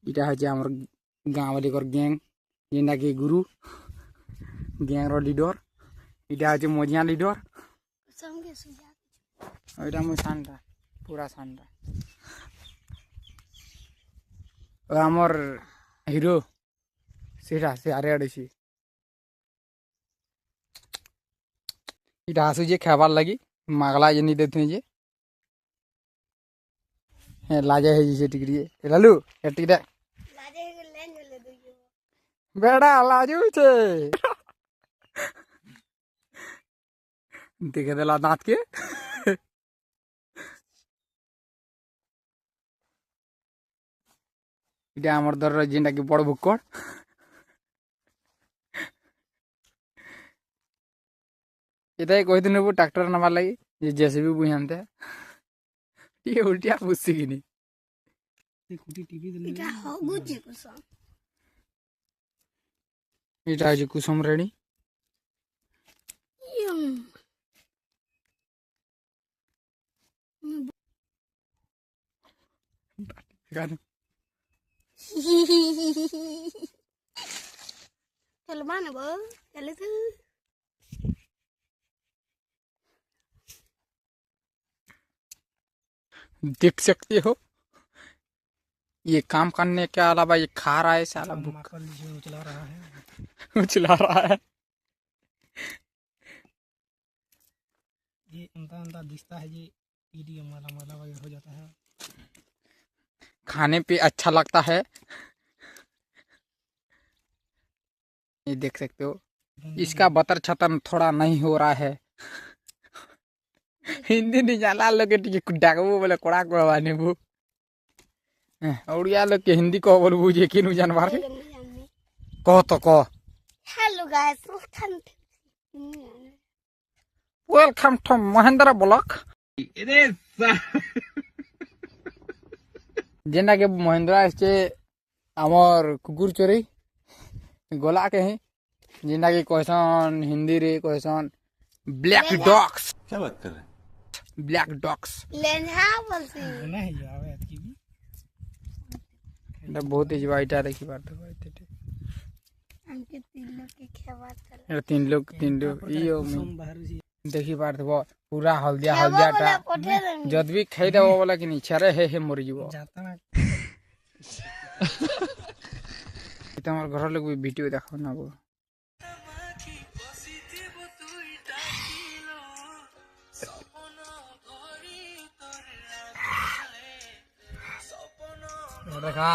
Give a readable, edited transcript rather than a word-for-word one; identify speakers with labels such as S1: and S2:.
S1: इटा हचे हमर गाँव वाली गैंग जेना कि गुरु गैंग रो लीडर इटा हचे मजिया लीडर इटा मु सांडा पूरा सांडा और हमर हीरो सेटा से आरे आड़े इटा आसु जे खाबार लगी मागला जे नी देथुनी जे लाजे है जे टिकरी लालू टिकरे बेड़ा लाजू छे देखे देला दांत के इटा हमर दर जेनटा कि बड़ भुक्कड़ इताई कहि दिनु ट्रैक्टर नमार लगी जे जेसीबी बुझानते ये उल्टिया पुसी किनी
S2: इटा होगु जे कुसुम
S1: इटा जे कुसुम रेडी
S2: चल माने बो चले तू
S1: देख सकते हो ये काम करने के अलावा ये खा रहा है साला भूखा
S3: उचला रहा है
S1: उचला रहा है
S3: ये अंता दिखता है ये टीडी माला माला वगैरह हो जाता है
S1: खाने पे अच्छा लगता है ये देख सकते हो इसका बतर छतन थोड़ा नहीं हो रहा है हिंदी नहीं जाना लोग के डाकबो बोले कोड़ा कोड़वाने वो उड़िया लोग के हिंदी को बोल बुझे किनु जानवर के कह तो कह
S2: hello guys
S1: welcome to Mahendra block Jena के महेंद्र आछे हमर कुकुर चोरी गोला के ही जेना के कहसन हिंदी रे कहसन ब्लैक डॉग्स
S4: क्या बात कर रहे हैं
S1: ब्लैक डॉग्स
S2: लेना बोलसी
S3: नहीं जावे की भी
S1: এটা बहुत ही जवाइटा देखी बात है
S2: हमके तीन लोग के खेवा चल
S1: ये तीन लोग इयो
S3: हम बाहर से
S1: देखी बात पूरा हल्दिया जद भी खाई देबो वाला कि नहीं छरे हे मर जीवो
S3: जाता ना
S1: तो हमार घर लोग भी वीडियो देखो ना वो देखा